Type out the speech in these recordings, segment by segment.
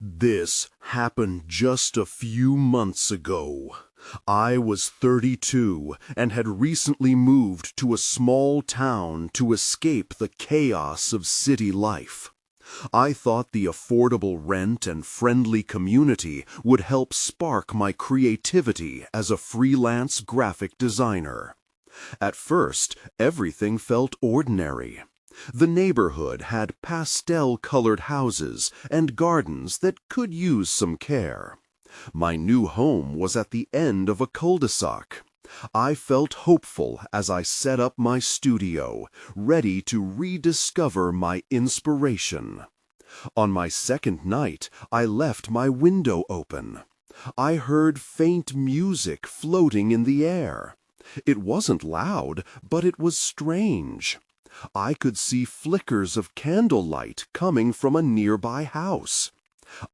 This happened just a few months ago. I was 32 and had recently moved to a small town to escape the chaos of city life. I thought the affordable rent and friendly community would help spark my creativity as a freelance graphic designer. At first, everything felt ordinary. The neighborhood had pastel-colored houses and gardens that could use some care. My new home was at the end of a cul-de-sac. I felt hopeful as I set up my studio, ready to rediscover my inspiration. On my second night, I left my window open. I heard faint music floating in the air. It wasn't loud, but it was strange. I could see flickers of candlelight coming from a nearby house.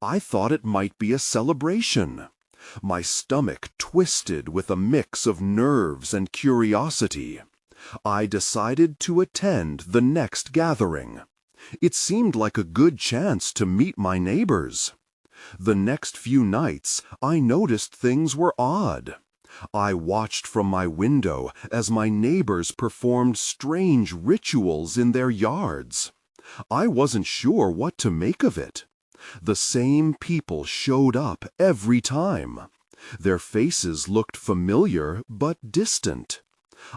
I thought it might be a celebration. My stomach twisted with a mix of nerves and curiosity. I decided to attend the next gathering. It seemed like a good chance to meet my neighbors. The next few nights, I noticed things were odd. I watched from my window as my neighbors performed strange rituals in their yards. I wasn't sure what to make of it. The same people showed up every time. Their faces looked familiar but distant.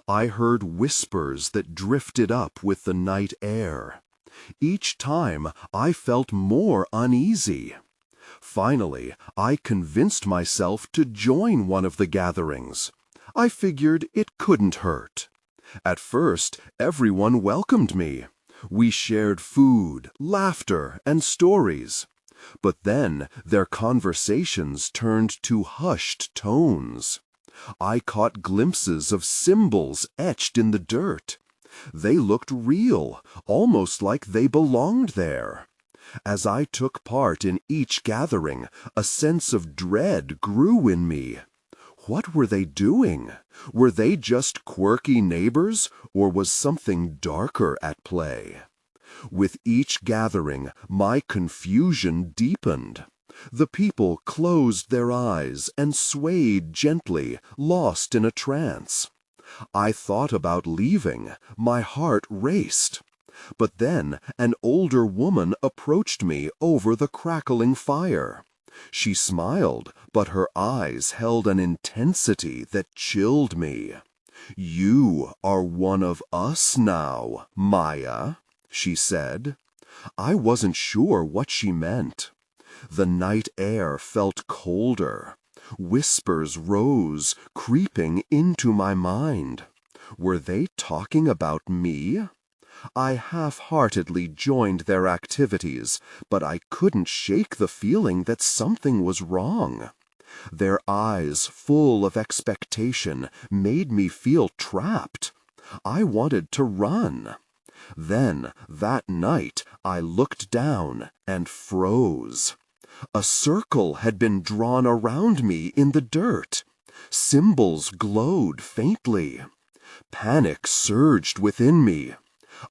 I heard whispers that drifted up with the night air. Each time I felt more uneasy. Finally, I convinced myself to join one of the gatherings. I figured it couldn't hurt. At first, everyone welcomed me. We shared food, laughter, and stories. But then their conversations turned to hushed tones. I caught glimpses of symbols etched in the dirt. They looked real, almost like they belonged there. As I took part in each gathering, a sense of dread grew in me. What were they doing? Were they just quirky neighbors, or was something darker at play? With each gathering, my confusion deepened. The people closed their eyes and swayed gently, lost in a trance. I thought about leaving. My heart raced. But then an older woman approached me over the crackling fire. She smiled, but her eyes held an intensity that chilled me. "You are one of us now, Maya," she said. I wasn't sure what she meant. The night air felt colder. Whispers rose, creeping into my mind. Were they talking about me? I half-heartedly joined their activities, but I couldn't shake the feeling that something was wrong. Their eyes, full of expectation, made me feel trapped. I wanted to run. Then, that night, I looked down and froze. A circle had been drawn around me in the dirt. Symbols glowed faintly. Panic surged within me.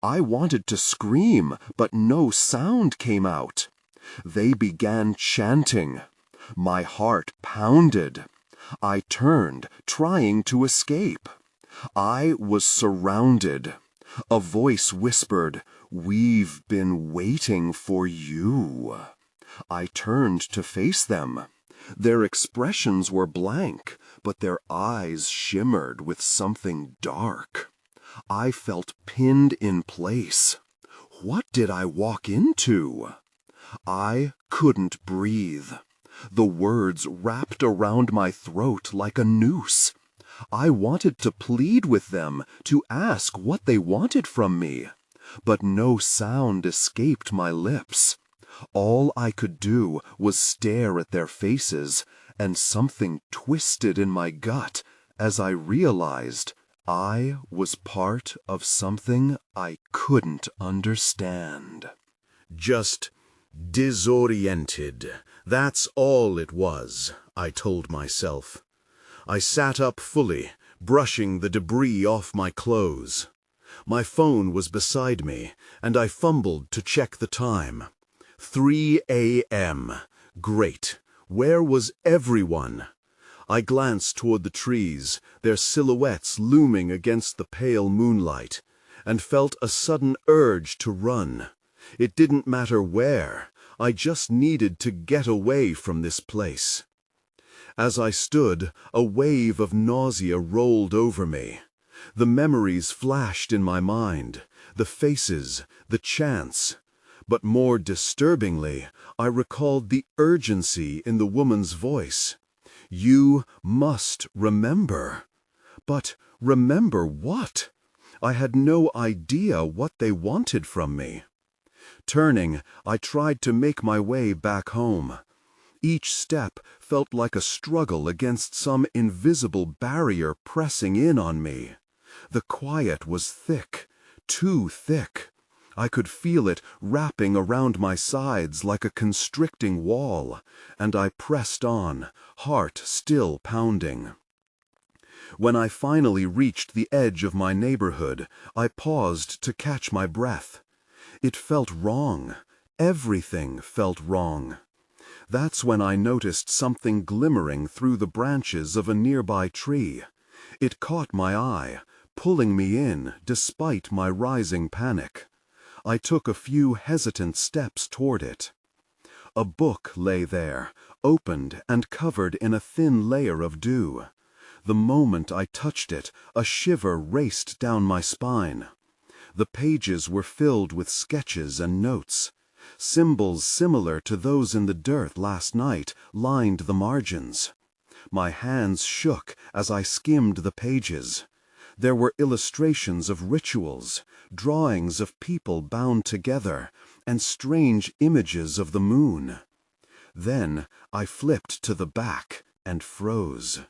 I wanted to scream, but no sound came out. They began chanting. My heart pounded. I turned, trying to escape. I was surrounded. A voice whispered, "We've been waiting for you." I turned to face them. Their expressions were blank, but their eyes shimmered with something dark. I felt pinned in place. What did I walk into? I couldn't breathe. The words wrapped around my throat like a noose. I wanted to plead with them, to ask what they wanted from me. But no sound escaped my lips. All I could do was stare at their faces, and something twisted in my gut as I realized I was part of something I couldn't understand. Just disoriented. That's all it was, I told myself. I sat up fully, brushing the debris off my clothes. My phone was beside me, and I fumbled to check the time. 3 a.m. Great. Where was everyone? I glanced toward the trees, their silhouettes looming against the pale moonlight, and felt a sudden urge to run. It didn't matter where. I just needed to get away from this place. As I stood, a wave of nausea rolled over me. The memories flashed in my mind, the faces, the chants. But more disturbingly, I recalled the urgency in the woman's voice. You must remember. But remember what? I had no idea what they wanted from me. Turning, I tried to make my way back home. Each step felt like a struggle against some invisible barrier pressing in on me. The quiet was thick, too thick. I could feel it wrapping around my sides like a constricting wall, and I pressed on, heart still pounding. When I finally reached the edge of my neighborhood, I paused to catch my breath. It felt wrong. Everything felt wrong. That's when I noticed something glimmering through the branches of a nearby tree. It caught my eye, pulling me in despite my rising panic. I took a few hesitant steps toward it. A book lay there, opened and covered in a thin layer of dew. The moment I touched it, a shiver raced down my spine. The pages were filled with sketches and notes. Symbols similar to those in the dirt last night lined the margins. My hands shook as I skimmed the pages. There were illustrations of rituals, drawings of people bound together, and strange images of the moon. Then I flipped to the back and froze.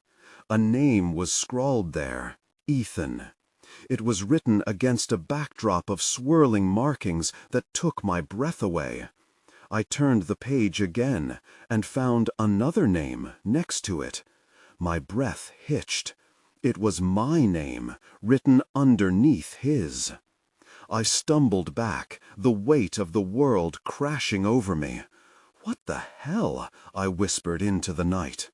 A name was scrawled there, Ethan. It was written against a backdrop of swirling markings that took my breath away. I turned the page again and found another name next to it. My breath hitched. It was my name, written underneath his. I stumbled back, the weight of the world crashing over me. "What the hell?" I whispered into the night.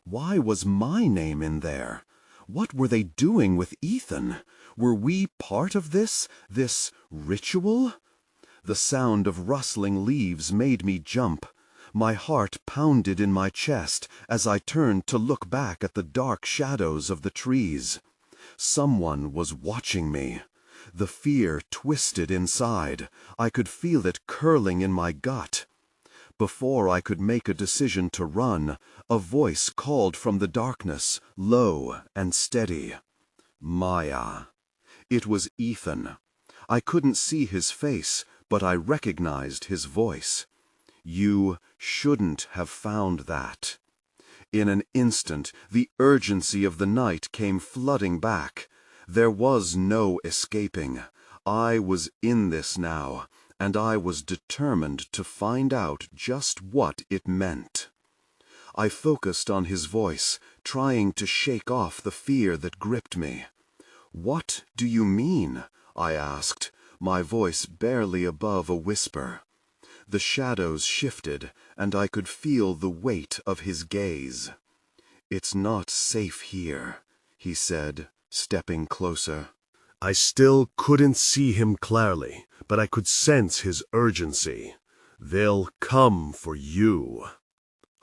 Why was my name in there? What were they doing with Ethan? Were we part of this ritual? The sound of rustling leaves made me jump. My heart pounded in my chest as I turned to look back at the dark shadows of the trees. Someone was watching me. The fear twisted inside. I could feel it curling in my gut. Before I could make a decision to run, a voice called from the darkness, low and steady. Maya. It was Ethan. I couldn't see his face, but I recognized his voice. You shouldn't have found that. In an instant, the urgency of the night came flooding back. There was no escaping. I was in this now, and I was determined to find out just what it meant. I focused on his voice, trying to shake off the fear that gripped me. "What do you mean?" I asked, my voice barely above a whisper. The shadows shifted, and I could feel the weight of his gaze. "It's not safe here," he said, stepping closer. I still couldn't see him clearly, but I could sense his urgency. "They'll come for you."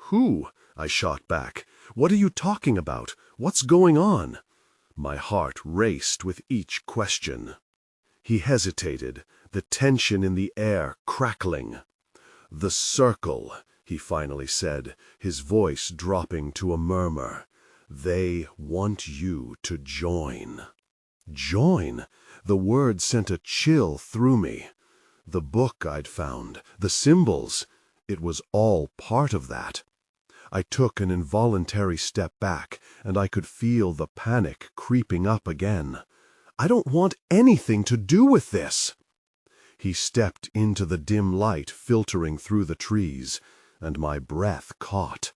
"Who?" I shot back. "What are you talking about? What's going on?" My heart raced with each question. He hesitated, the tension in the air crackling. "The circle," he finally said, his voice dropping to a murmur. "They want you to join." Join? The word sent a chill through me. The book I'd found, the symbols, it was all part of that. I took an involuntary step back, and I could feel the panic creeping up again. "I don't want anything to do with this." He stepped into the dim light filtering through the trees, and my breath caught.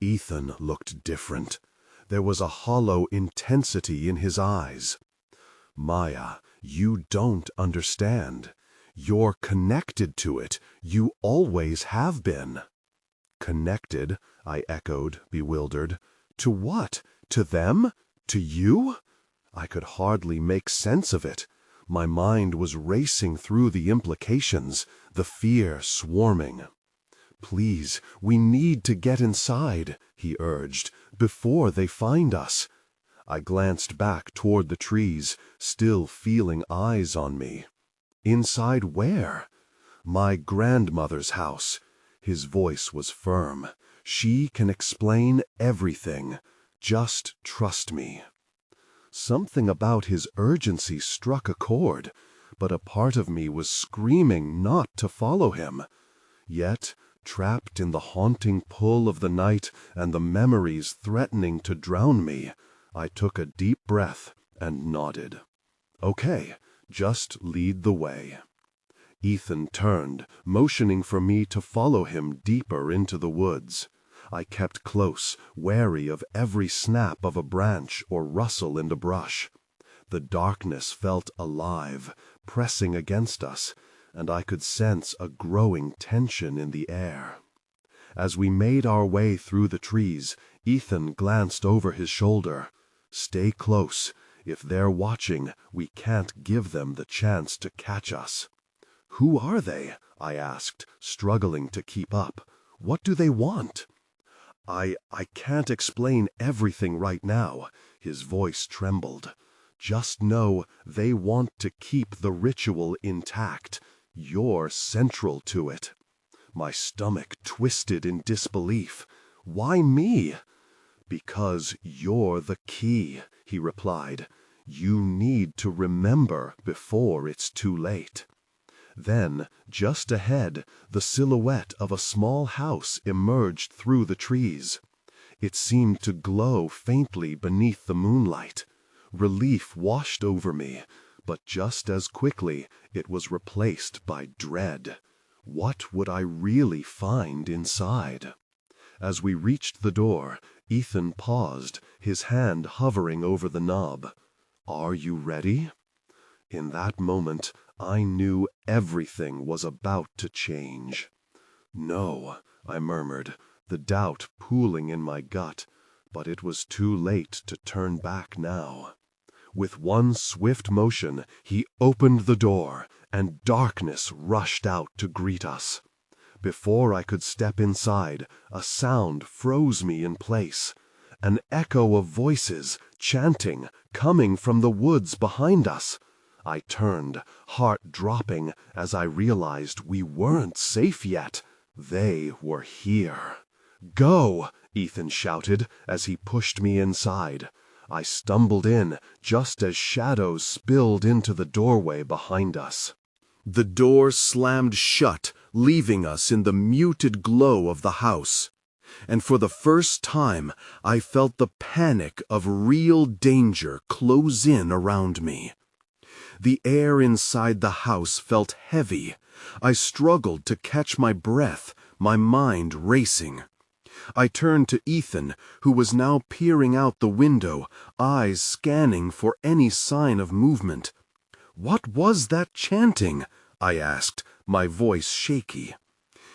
Ethan looked different. There was a hollow intensity in his eyes. "Maya, you don't understand. You're connected to it. You always have been." Connected, I echoed, bewildered. To what? To them? To you? I could hardly make sense of it. My mind was racing through the implications, the fear swarming. Please, we need to get inside, he urged, before they find us. I glanced back toward the trees, still feeling eyes on me. Inside where? My grandmother's house. His voice was firm. She can explain everything. Just trust me. Something about his urgency struck a chord, but a part of me was screaming not to follow him. Yet, trapped in the haunting pull of the night and the memories threatening to drown me, I took a deep breath and nodded. Okay, just lead the way. Ethan turned, motioning for me to follow him deeper into the woods. I kept close, wary of every snap of a branch or rustle in the brush. The darkness felt alive, pressing against us, and I could sense a growing tension in the air. As we made our way through the trees, Ethan glanced over his shoulder. Stay close. If they're watching, we can't give them the chance to catch us. Who are they? I asked, struggling to keep up. What do they want? I can't explain everything right now. His voice trembled. Just know they want to keep the ritual intact. You're central to it. My stomach twisted in disbelief. Why me? Because you're the key, he replied. You need to remember before it's too late. Then, just ahead, the silhouette of a small house emerged through the trees. It seemed to glow faintly beneath the moonlight. Relief washed over me, but just as quickly it was replaced by dread. What would I really find inside? As we reached the door, Ethan paused, his hand hovering over the knob. Are you ready? In that moment, I knew everything was about to change. No, I murmured, the doubt pooling in my gut, but it was too late to turn back now. With one swift motion, he opened the door, and darkness rushed out to greet us. Before I could step inside, a sound froze me in place. An echo of voices, chanting, coming from the woods behind us. I turned, heart dropping, as I realized we weren't safe yet. They were here. Go! Ethan shouted as he pushed me inside. I stumbled in, just as shadows spilled into the doorway behind us. The door slammed shut, leaving us in the muted glow of the house. And for the first time, I felt the panic of real danger close in around me. The air inside the house felt heavy. I struggled to catch my breath, my mind racing. I turned to Ethan, who was now peering out the window, eyes scanning for any sign of movement. What was that chanting? I asked, my voice shaky.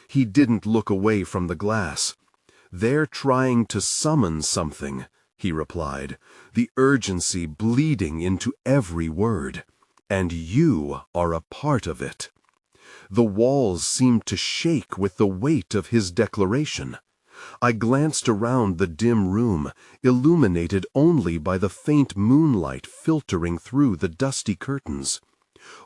He didn't look away from the glass. They're trying to summon something, he replied, the urgency bleeding into every word. And you are a part of it. The walls seemed to shake with the weight of his declaration. I glanced around the dim room, illuminated only by the faint moonlight filtering through the dusty curtains.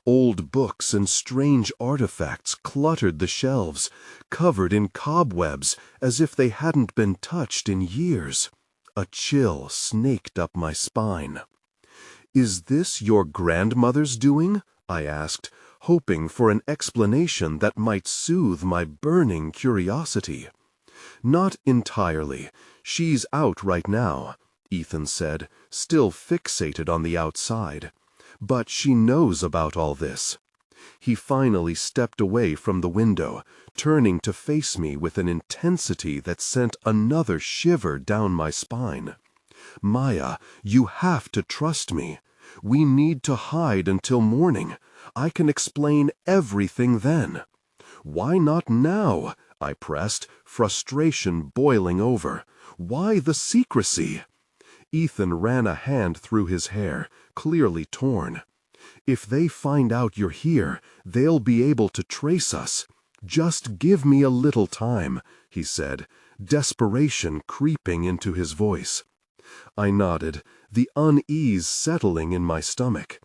Old books and strange artifacts cluttered the shelves, covered in cobwebs as if they hadn't been touched in years. A chill snaked up my spine. Is this your grandmother's doing? I asked, hoping for an explanation that might soothe my burning curiosity. Not entirely. She's out right now, Ethan said, still fixated on the outside. But she knows about all this. He finally stepped away from the window, turning to face me with an intensity that sent another shiver down my spine. Maya, you have to trust me. We need to hide until morning. I can explain everything then. Why not now? I pressed, frustration boiling over. Why the secrecy? Ethan ran a hand through his hair, clearly torn. If they find out you're here, they'll be able to trace us. Just give me a little time, he said, desperation creeping into his voice. I nodded, the unease settling in my stomach.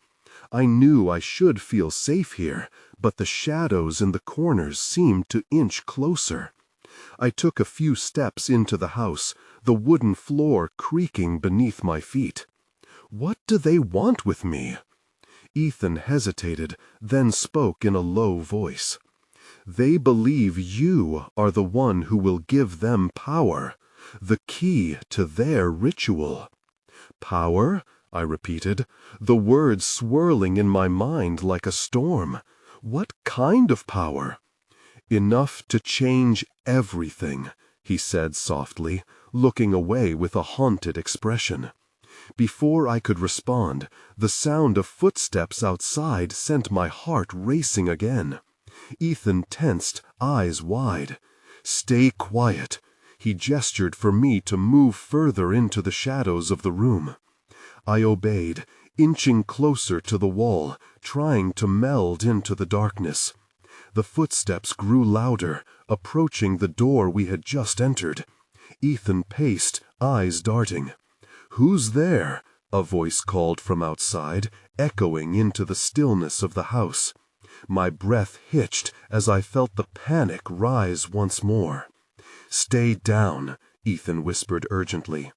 I knew I should feel safe here, but the shadows in the corners seemed to inch closer. I took a few steps into the house, the wooden floor creaking beneath my feet. What do they want with me? Ethan hesitated, then spoke in a low voice. They believe you are the one who will give them power, the key to their ritual. Power? I repeated, the words swirling in my mind like a storm. What kind of power? Enough to change everything, he said softly, looking away with a haunted expression. Before I could respond, the sound of footsteps outside sent my heart racing again. Ethan tensed, eyes wide. Stay quiet. He gestured for me to move further into the shadows of the room. I obeyed, inching closer to the wall, trying to meld into the darkness. The footsteps grew louder, approaching the door we had just entered. Ethan paced, eyes darting. "Who's there?" a voice called from outside, echoing into the stillness of the house. My breath hitched as I felt the panic rise once more. "Stay down," Ethan whispered urgently.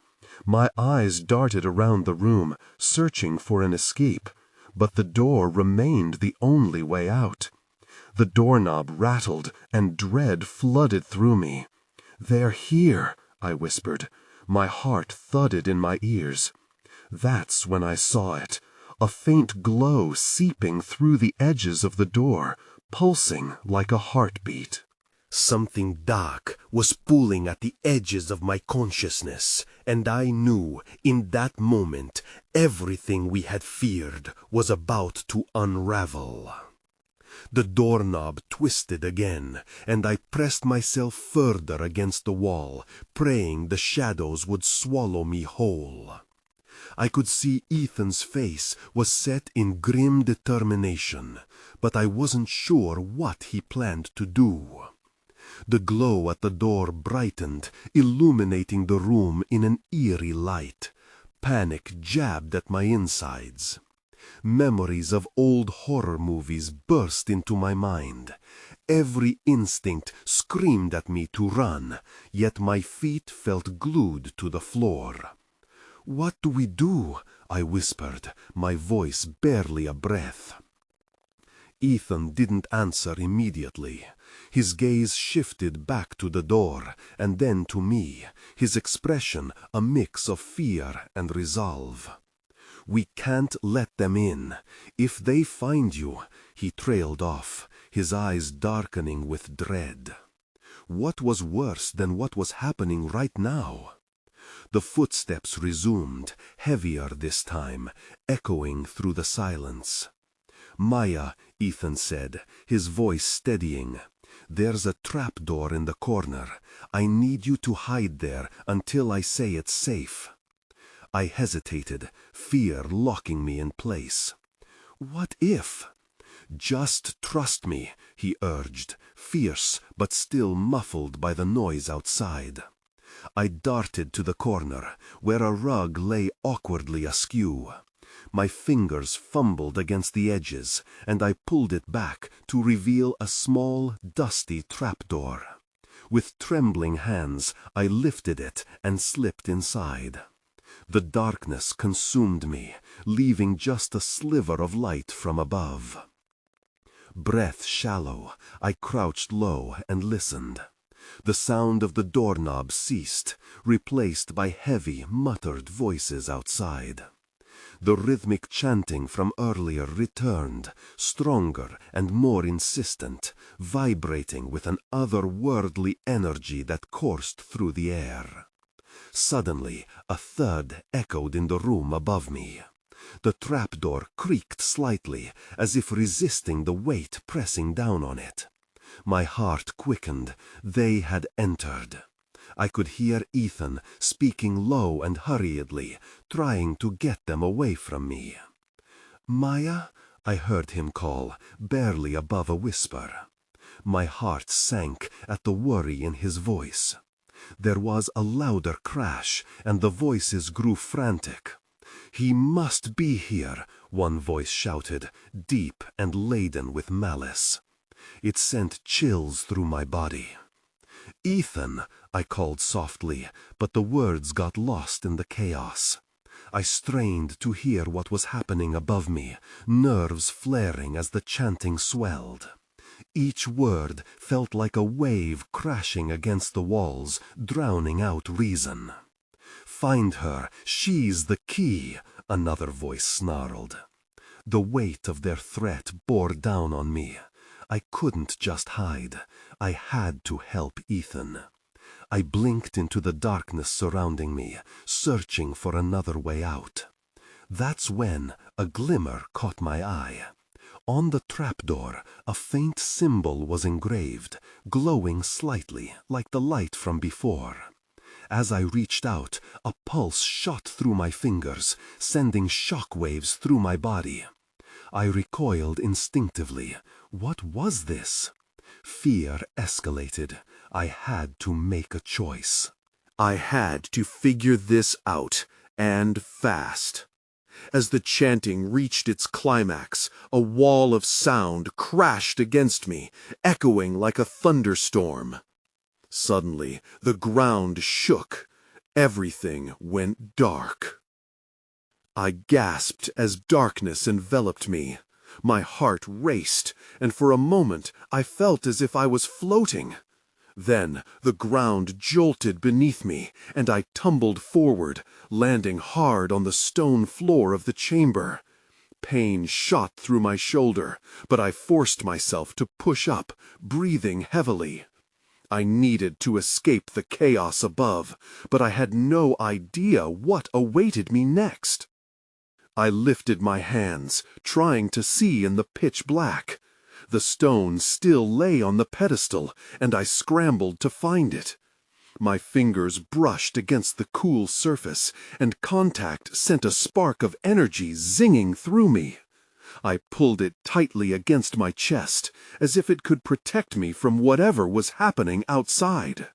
My eyes darted around the room, searching for an escape, but the door remained the only way out. The doorknob rattled, and dread flooded through me. "They're here," I whispered. My heart thudded in my ears. That's when I saw it, a faint glow seeping through the edges of the door, pulsing like a heartbeat. Something dark was pulling at the edges of my consciousness, and I knew, in that moment, everything we had feared was about to unravel. The doorknob twisted again, and I pressed myself further against the wall, praying the shadows would swallow me whole. I could see Ethan's face was set in grim determination, but I wasn't sure what he planned to do. The glow at the door brightened, illuminating the room in an eerie light. Panic jabbed at my insides. Memories of old horror movies burst into my mind. Every instinct screamed at me to run, yet my feet felt glued to the floor. "What do we do?" I whispered, my voice barely a breath. Ethan didn't answer immediately. His gaze shifted back to the door, and then to me, his expression a mix of fear and resolve. "We can't let them in. If they find you—" He trailed off, his eyes darkening with dread. What was worse than what was happening right now? The footsteps resumed, heavier this time, echoing through the silence. "Maya," Ethan said, his voice steadying, "there's a trapdoor in the corner. I need you to hide there until I say it's safe." I hesitated, fear locking me in place. "What if?" "Just trust me," he urged, fierce but still muffled by the noise outside. I darted to the corner, where a rug lay awkwardly askew. My fingers fumbled against the edges, and I pulled it back to reveal a small, dusty trapdoor. With trembling hands, I lifted it and slipped inside. The darkness consumed me, leaving just a sliver of light from above. Breath shallow, I crouched low and listened. The sound of the doorknob ceased, replaced by heavy, muttered voices outside. The rhythmic chanting from earlier returned, stronger and more insistent, vibrating with an otherworldly energy that coursed through the air. Suddenly, a thud echoed in the room above me. The trapdoor creaked slightly, as if resisting the weight pressing down on it. My heart quickened. They had entered. I could hear Ethan speaking low and hurriedly, trying to get them away from me. "Maya?" I heard him call, barely above a whisper. My heart sank at the worry in his voice. There was a louder crash, and the voices grew frantic. "He must be here," one voice shouted, deep and laden with malice. It sent chills through my body. "Ethan," I called softly, but the words got lost in the chaos. I strained to hear what was happening above me, nerves flaring as the chanting swelled. Each word felt like a wave crashing against the walls, drowning out reason. "Find her, she's the key," another voice snarled. The weight of their threat bore down on me. I couldn't just hide. I had to help Ethan. I blinked into the darkness surrounding me, searching for another way out. That's when a glimmer caught my eye. On the trapdoor, a faint symbol was engraved, glowing slightly like the light from before. As I reached out, a pulse shot through my fingers, sending shock waves through my body. I recoiled instinctively. What was this? Fear escalated. I had to make a choice. I had to figure this out, and fast. As the chanting reached its climax, a wall of sound crashed against me, echoing like a thunderstorm. Suddenly, the ground shook. Everything went dark. I gasped as darkness enveloped me. My heart raced, and for a moment I felt as if I was floating. Then the ground jolted beneath me, and I tumbled forward, landing hard on the stone floor of the chamber. Pain shot through my shoulder, but I forced myself to push up, breathing heavily. I needed to escape the chaos above, but I had no idea what awaited me next. I lifted my hands, trying to see in the pitch black. The stone still lay on the pedestal, and I scrambled to find it. My fingers brushed against the cool surface, and contact sent a spark of energy zinging through me. I pulled it tightly against my chest, as if it could protect me from whatever was happening outside.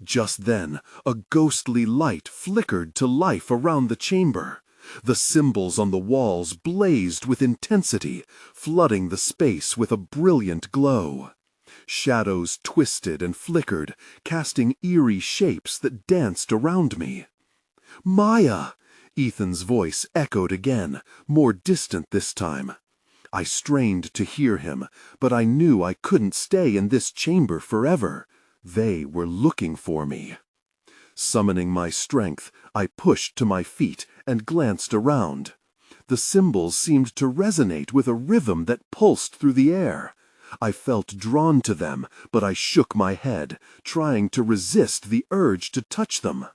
Just then, a ghostly light flickered to life around the chamber. The symbols on the walls blazed with intensity, flooding the space with a brilliant glow. Shadows twisted and flickered, casting eerie shapes that danced around me. "Maya!" Ethan's voice echoed again, more distant this time. I strained to hear him, but I knew I couldn't stay in this chamber forever. They were looking for me. Summoning my strength, I pushed to my feet and glanced around. The symbols seemed to resonate with a rhythm that pulsed through the air. I felt drawn to them, but I shook my head, trying to resist the urge to touch them.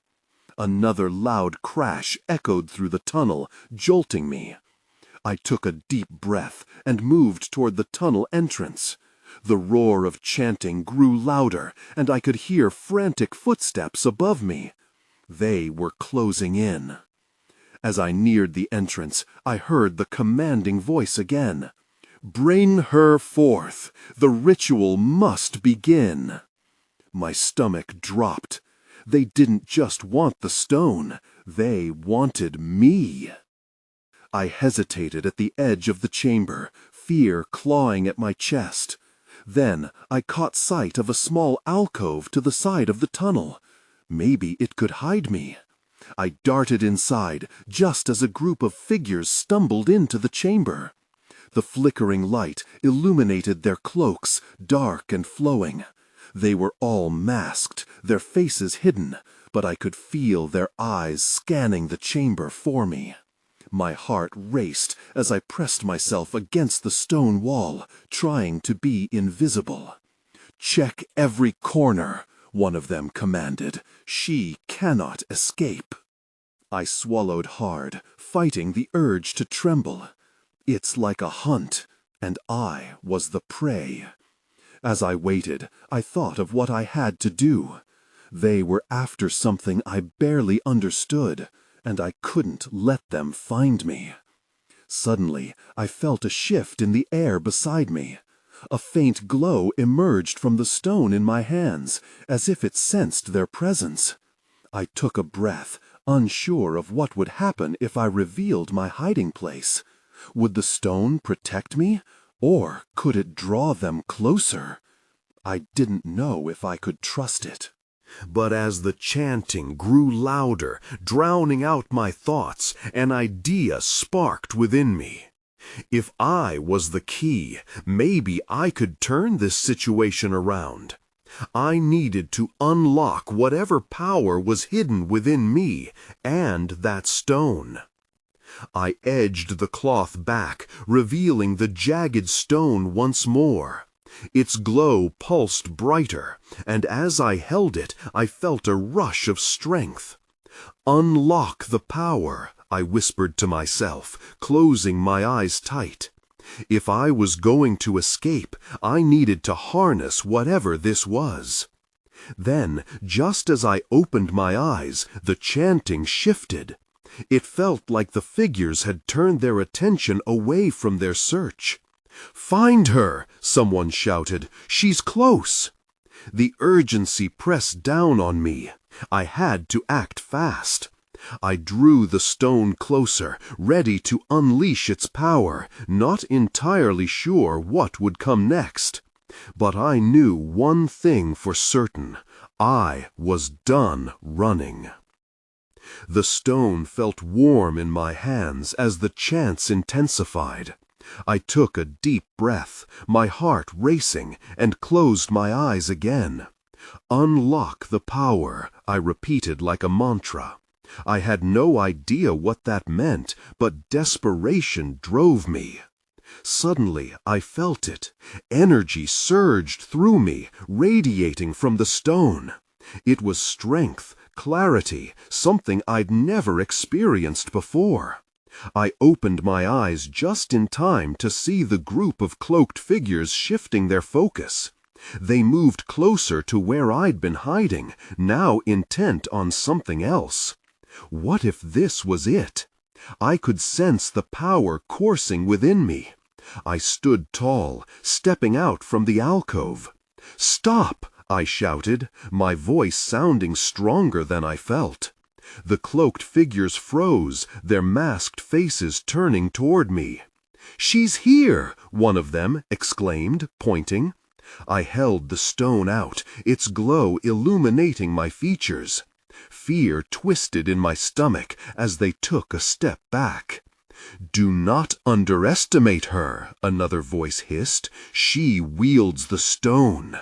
Another loud crash echoed through the tunnel, jolting me. I took a deep breath and moved toward the tunnel entrance. The roar of chanting grew louder, and I could hear frantic footsteps above me. They were closing in. As I neared the entrance, I heard the commanding voice again. "Bring her forth. The ritual must begin." My stomach dropped. They didn't just want the stone. They wanted me. I hesitated at the edge of the chamber, fear clawing at my chest. Then I caught sight of a small alcove to the side of the tunnel. Maybe it could hide me. I darted inside just as a group of figures stumbled into the chamber. The flickering light illuminated their cloaks, dark and flowing. They were all masked, their faces hidden, but I could feel their eyes scanning the chamber for me. My heart raced as I pressed myself against the stone wall, trying to be invisible. "Check every corner," one of them commanded. "She cannot escape." I swallowed hard, fighting the urge to tremble. It's like a hunt, and I was the prey. As I waited, I thought of what I had to do. They were after something I barely understood, and I couldn't let them find me. Suddenly, I felt a shift in the air beside me. A faint glow emerged from the stone in my hands, as if it sensed their presence. I took a breath, unsure of what would happen if I revealed my hiding place. Would the stone protect me, or could it draw them closer? I didn't know if I could trust it. But as the chanting grew louder, drowning out my thoughts, an idea sparked within me. If I was the key, maybe I could turn this situation around. I needed to unlock whatever power was hidden within me and that stone. I edged the cloth back, revealing the jagged stone once more. Its glow pulsed brighter, and as I held it, I felt a rush of strength. "Unlock the power," I whispered to myself, closing my eyes tight. If I was going to escape, I needed to harness whatever this was. Then, just as I opened my eyes, the chanting shifted. It felt like the figures had turned their attention away from their search. "Find her!" someone shouted. "She's close!" The urgency pressed down on me. I had to act fast. I drew the stone closer, ready to unleash its power, not entirely sure what would come next. But I knew one thing for certain. I was done running. The stone felt warm in my hands as the chants intensified. I took a deep breath, my heart racing, and closed my eyes again. "Unlock the power," I repeated like a mantra. I had no idea what that meant, but desperation drove me. Suddenly, I felt it. Energy surged through me, radiating from the stone. It was strength, clarity, something I'd never experienced before. I opened my eyes just in time to see the group of cloaked figures shifting their focus. They moved closer to where I'd been hiding, now intent on something else. What if this was it? I could sense the power coursing within me. I stood tall, stepping out from the alcove. "Stop!" I shouted, my voice sounding stronger than I felt. The cloaked figures froze, their masked faces turning toward me. "She's here!" one of them exclaimed, pointing. I held the stone out, its glow illuminating my features. Fear twisted in my stomach as they took a step back. "Do not underestimate her," another voice hissed. "She wields the stone."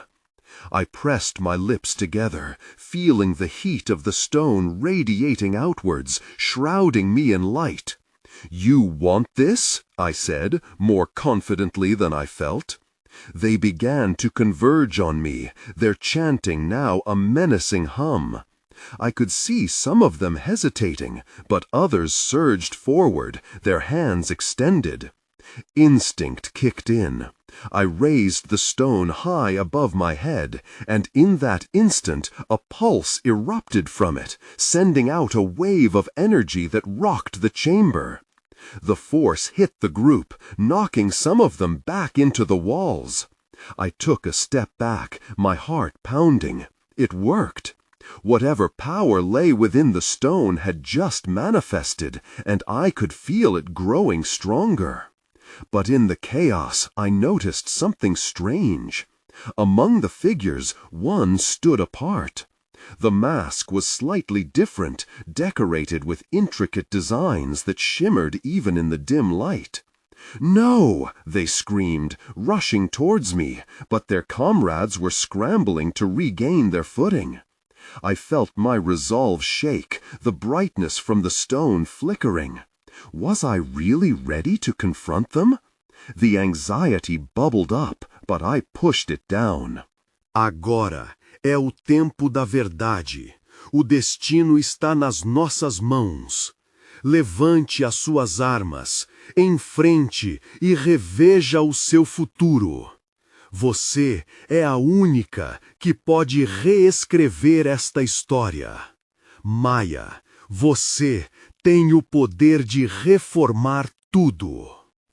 I pressed my lips together, feeling the heat of the stone radiating outwards, shrouding me in light. "You want this?" I said, more confidently than I felt. They began to converge on me, their chanting now a menacing hum. I could see some of them hesitating, but others surged forward, their hands extended. Instinct kicked in. I raised the stone high above my head, and in that instant a pulse erupted from it, sending out a wave of energy that rocked the chamber. The force hit the group, knocking some of them back into the walls. I took a step back, my heart pounding. It worked. Whatever power lay within the stone had just manifested, and I could feel it growing stronger. But in the chaos, I noticed something strange. Among the figures, one stood apart. The mask was slightly different, decorated with intricate designs that shimmered even in the dim light. "No!" they screamed, rushing towards me, but their comrades were scrambling to regain their footing. I felt my resolve shake, the brightness from the stone flickering. Was I really ready to confront them? The anxiety bubbled up, but I pushed it down. Agora é o tempo da verdade. O destino está nas nossas mãos. Levante as suas armas, enfrente e reveja o seu futuro. Você é a única que pode reescrever esta história. Maya, você tem o poder de reformar tudo.